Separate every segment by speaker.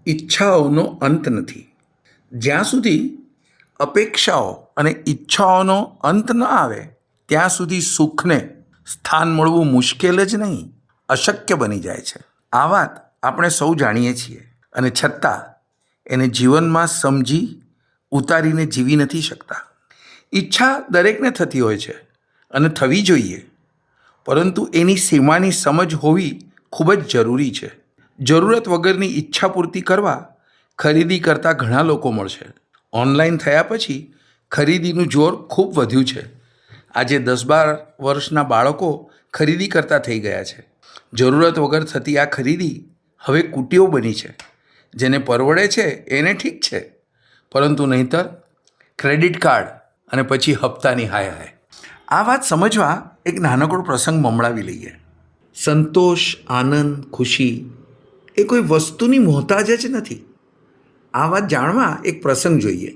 Speaker 1: ઈચ્છાઓનો અંત નથી. જ્યાં સુધી અપેક્ષાઓ અને ઈચ્છાઓનો અંત ન આવે ત્યાં સુધી સુખને સ્થાન મળવું મુશ્કેલ જ નહીં, અશક્ય બની જાય છે. આ વાત આપણે સૌ જાણીએ છીએ અને છતાં એને જીવનમાં સમજી ઉતારીને જીવી નથી શકતા. ઈચ્છા દરેકને થતી હોય છે અને થવી જોઈએ, પરંતુ એની સીમાની સમજ હોવી ખૂબ જ જરૂરી છે. જરૂરત વગરની ઈચ્છા પૂર્તિ કરવા ખરીદી કરતા ઘણા લોકો મળશે. ઓનલાઈન થયા પછી ખરીદીનું જોર ખૂબ વધ્યું છે. આજે 10-12 વર્ષના બાળકો ખરીદી કરતા થઈ ગયા છે. જરૂરત વગર થતી આ ખરીદી હવે કુટીઓ બની છે. જેને પરવડે છે એને ઠીક છે, પરંતુ નહીંતર ક્રેડિટ કાર્ડ અને પછી હપ્તાની હાય હાય. આ વાત સમજવા એક નાનકડો પ્રસંગ મમણાવી લઈએ. સંતોષ, આનંદ, ખુશી એ કોઈ વસ્તુની મોહતાજ જ નથી. આ વાત જાણવા એક પ્રસંગ જોઈએ.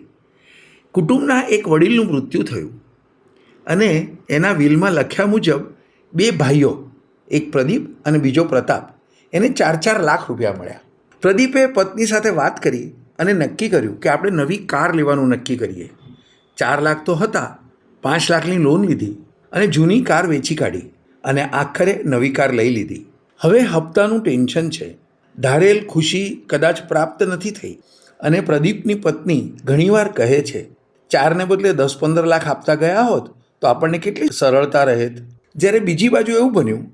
Speaker 1: કુટુંબના એક વડીલનું મૃત્યુ થયું અને એના વિલમાં લખ્યા મુજબ 2 ભાઈઓ, એક પ્રદીપ અને બીજો પ્રતાપ, એને 4-4 લાખ રૂપિયા મળ્યા. પ્રદીપે પત્ની સાથે વાત કરી અને નક્કી કર્યું કે આપણે નવી કાર લેવાનું નક્કી કરીએ. 4 લાખ તો હતા, 5 લાખની લોન લીધી અને જૂની કાર વેચી કાઢી અને આખરે નવી કાર લઈ લીધી. હવે હપ્તાનું ટેન્શન છે. ધારેલ ખુશી કદાચ પ્રાપ્ત નથી થઈ અને પ્રદીપની પત્ની ઘણીવાર કહે છે, 4ને બદલે 10-15 લાખ આપતા ગયા હોત તો આપણને કેટલી સરળતા રહેત. જ્યારે બીજી બાજુ એવું બન્યું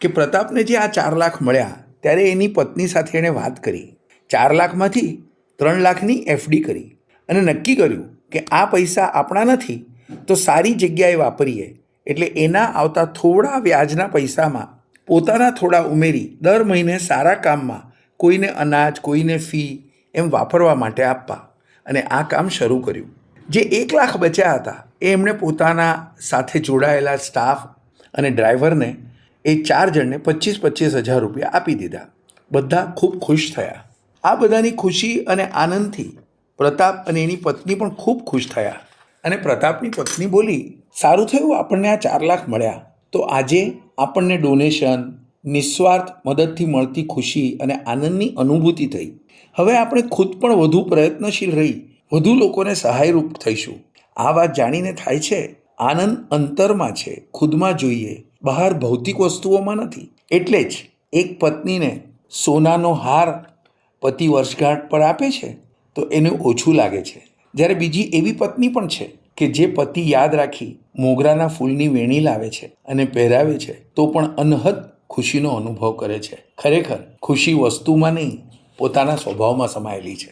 Speaker 1: કે પ્રતાપને જે આ 4 લાખ મળ્યા ત્યારે એની પત્ની સાથે એણે વાત કરી. 4 લાખમાંથી 3 લાખની એફડી કરી અને નક્કી કર્યું કે આ પૈસા આપણા નથી તો સારી જગ્યાએ વાપરીએ, એટલે એના આવતા થોડા વ્યાજના પૈસામાં પોતાના થોડા ઉમેરી દર મહિને સારા કામમાં કોઈને અનાજ, કોઈને ફી એમ વાપરવા માટે આપવા. અને આ કામ શરૂ કર્યું. જે 1 લાખ બચ્યા હતા એ એમણે પોતાના સાથે જોડાયેલા સ્ટાફ અને ડ્રાઈવરને એ 4 જણને 25-25 હજાર રૂપિયા આપી દીધા. બધા ખૂબ ખુશ થયા. આ બધાની ખુશી અને આનંદથી પ્રતાપ અને એની પત્ની પણ ખૂબ ખુશ થયા. અને પ્રતાપની પત્ની બોલી, સારું થયું આપણને આ 4 લાખ મળ્યા, તો આજે આપણને ડોનેશન, નિસ્વાર્થ મદદથી મળતી ખુશી અને આનંદની અનુભૂતિ થઈ. હવે આપણે ખુદ પણ વધુ પ્રયત્નશીલ રહી વધુ લોકોને સહાયરૂપ થઈશું. આ વાત જાણીને થાય છે આનંદ અંતરમાં છે, ખુદમાં જોઈએ, બહાર ભૌતિક વસ્તુઓમાં નથી. એટલે જ એક પત્નીને સોનાનો હાર પતિ વર્ષગાંઠ પર આપે છે તો એને ઓછું લાગે છે, જ્યારે બીજી એવી પત્ની પણ છે કે જે પતિ યાદ રાખી મોગરાના ફૂલની વેણી લાવે છે અને પહેરાવે છે તો પણ અનહદ ખુશીનો અનુભવ કરે છે. ખરેખર ખુશી વસ્તુમાં નહીં, પોતાના સ્વભાવમાં સમાયેલી છે.